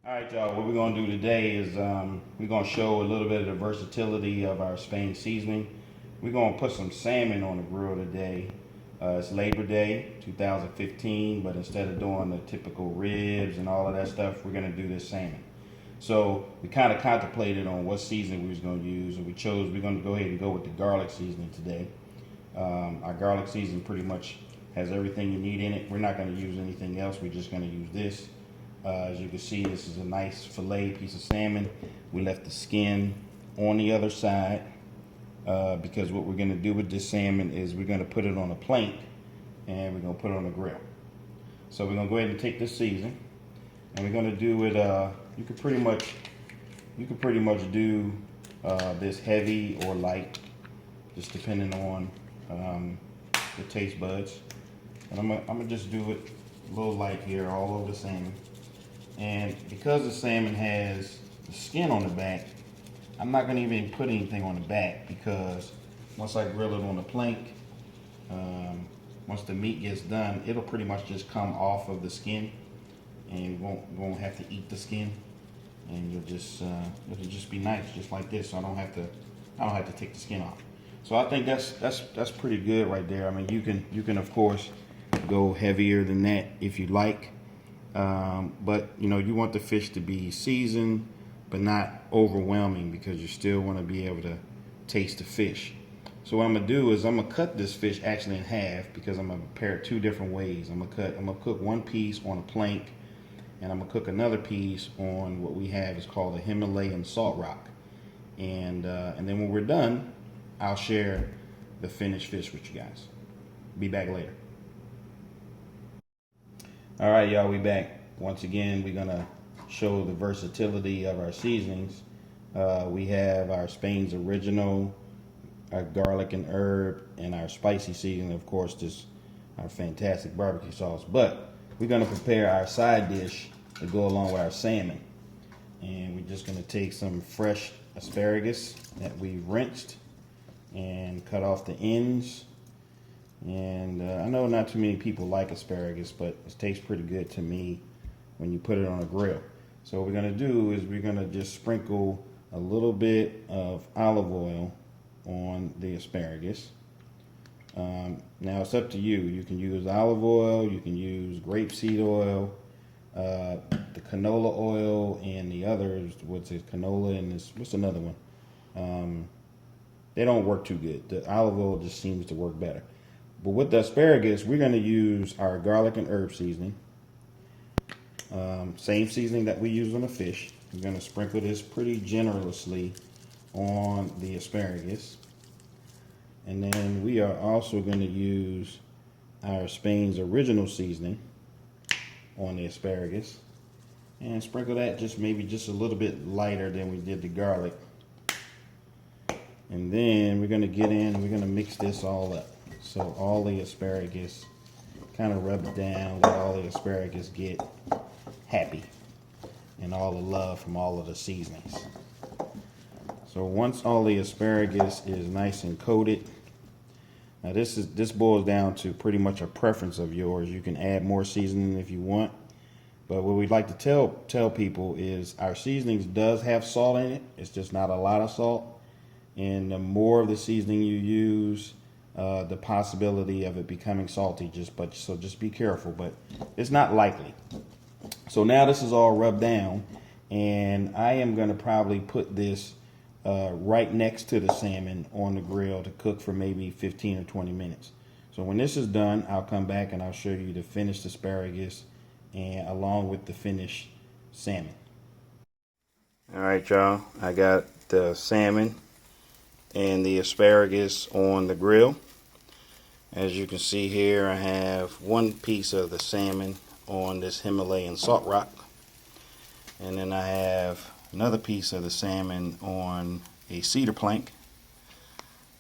All right, y'all. What we're gonna do today is we're gonna show a little bit of the versatility of our Spain seasoning. We're gonna put some salmon on the grill today. It's Labor Day 2015, but instead of doing the typical ribs and all of that stuff, we're gonna do this salmon. So we kind of contemplated on what seasoning we was gonna use, and we're gonna go ahead and go with the garlic seasoning today. Our garlic seasoning pretty much has everything you need in it. We're not gonna use anything else. We're just gonna use this. As you can see, this is a nice fillet piece of salmon. We left the skin on the other side because what we're going to do with this salmon is we're going to put it on a plank and we're going to put it on a grill. So we're going to go ahead and take this season and we're going to do it. You could pretty much do this heavy or light, just depending on the taste buds. And I'm gonna just do it a little light here all over the salmon. And because the salmon has the skin on the back, I'm not going to even put anything on the back because once I grill it on the plank, once the meat gets done, it'll pretty much just come off of the skin, and you won't have to eat the skin, and it'll just be nice, just like this. So I don't have to take the skin off. So I think that's pretty good right there. I mean, you can of course go heavier than that if you like. But you want the fish to be seasoned but not overwhelming because you still want to be able to taste the fish. So what I'm gonna do is I'm gonna cut this fish actually in half because I'm gonna prepare it two different ways. I'm gonna cook one piece on a plank, and I'm gonna cook another piece on what we have is called a Himalayan salt rock. And then when we're done, I'll share the finished fish with you guys. Be back later. All right, y'all, we back. Once again, we're gonna show the versatility of our seasonings. We have our Spain's original, our garlic and herb, and our spicy seasoning, of course, our fantastic barbecue sauce. But we're gonna prepare our side dish to go along with our salmon. And we're just gonna take some fresh asparagus that we've rinsed and cut off the ends. And I know not too many people like asparagus, but it tastes pretty good to me when you put it on a grill. So what we're going to do is we're going to just sprinkle a little bit of olive oil on the asparagus. Now it's up to you. You can use olive oil, you can use grapeseed oil, the canola oil, and the others. What's it? Canola and what's another one? They don't work too good. The olive oil just seems to work better. But with the asparagus, we're going to use our garlic and herb seasoning. Same seasoning that we use on the fish. We're going to sprinkle this pretty generously on the asparagus. And then we are also going to use our Spain's original seasoning on the asparagus. And sprinkle that maybe just a little bit lighter than we did the garlic. And then we're going to get in and we're going to mix this all up. So all the asparagus kind of rub it down, let all the asparagus get happy and all the love from all of the seasonings. So once all the asparagus is nice and coated, now this boils down to pretty much a preference of yours. You can add more seasoning if you want, but what we'd like to tell people is our seasonings does have salt in it. It's just not a lot of salt, and the more of the seasoning you use, the possibility of it becoming salty, so just be careful, but it's not likely. So now this is all rubbed down, and I am going to probably put this right next to the salmon on the grill to cook for maybe 15 or 20 minutes. So when this is done, I'll come back and I'll show you the finished asparagus and along with the finished salmon. All right, y'all, I got the salmon and the asparagus on the grill. As you can see here, I have one piece of the salmon on this Himalayan salt rock, and then I have another piece of the salmon on a cedar plank,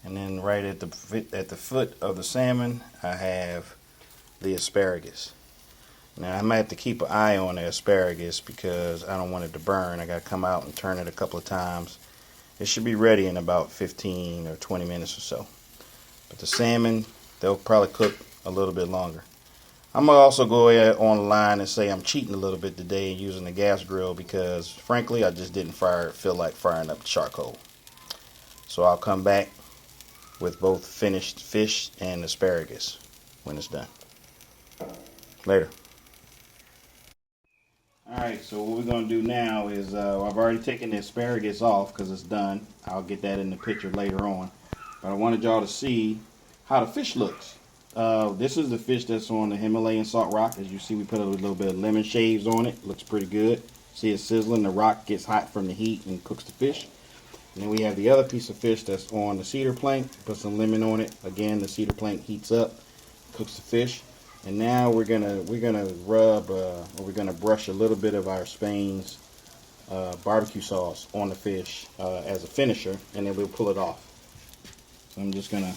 and then right at the foot of the salmon I have the asparagus. Now I might have to keep an eye on the asparagus because I don't want it to burn. I got to come out and turn it a couple of times. It should be ready in about 15 or 20 minutes or so. But the salmon, they'll probably cook a little bit longer. I'm gonna also go ahead online and say I'm cheating a little bit today and using the gas grill because frankly I just didn't feel like firing up the charcoal. So I'll come back with both finished fish and asparagus when it's done. Later. Alright, so what we're going to do now is I've already taken the asparagus off because it's done. I'll get that in the picture later on. But I wanted y'all to see how the fish looks. This is the fish that's on the Himalayan salt rock. As you see, we put a little bit of lemon shaves on it. Looks pretty good. See it sizzling. The rock gets hot from the heat and cooks the fish. And then we have the other piece of fish that's on the cedar plank. Put some lemon on it. Again, the cedar plank heats up, cooks the fish. And now we're gonna rub or we're gonna brush a little bit of our Spain's barbecue sauce on the fish as a finisher, and then we'll pull it off. So I'm just gonna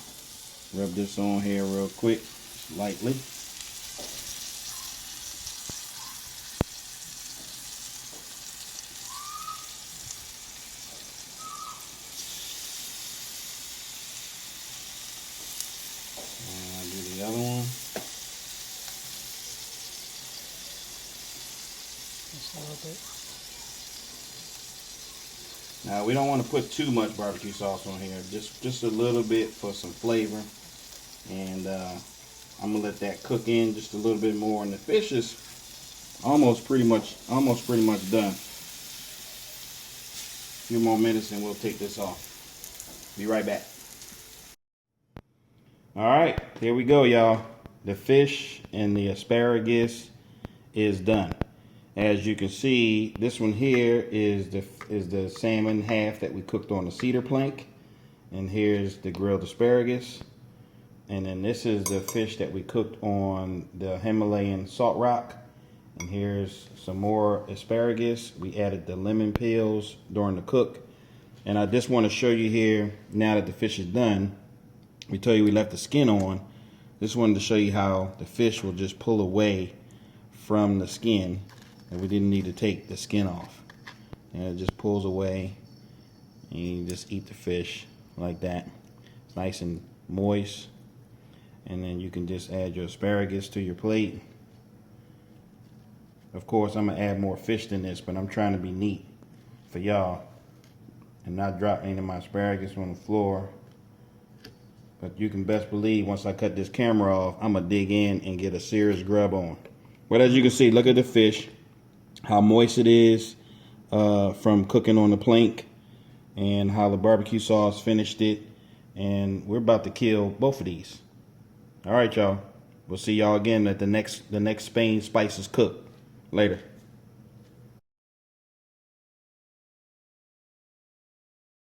rub this on here real quick, lightly. And I'll do the other one. Just a little bit. Now we don't want to put too much barbecue sauce on here, just a little bit for some flavor, and I'm gonna let that cook in just a little bit more. And the fish is almost pretty much done. A few more minutes and we'll take this off. Be right back. All right, here we go, y'all. The fish and the asparagus is done. As you can see, this one here is the salmon half that we cooked on the cedar plank, and here's the grilled asparagus, and then this is the fish that we cooked on the Himalayan salt rock, and here's some more asparagus. We added the lemon peels during the cook, and I just want to show you here now that the fish is done. We told you we left the skin on. Just wanted to show you how the fish will just pull away from the skin. And we didn't need to take the skin off. And it just pulls away. And you just eat the fish like that. It's nice and moist. And then you can just add your asparagus to your plate. Of course, I'm going to add more fish than this, but I'm trying to be neat for y'all and not drop any of my asparagus on the floor. But you can best believe once I cut this camera off, I'm going to dig in and get a serious grub on. But as you can see, look at the fish. How moist it is from cooking on the plank, and how the barbecue sauce finished it. And we're about to kill both of these. All right, y'all. We'll see y'all again at the next Spain Spices cook. Later.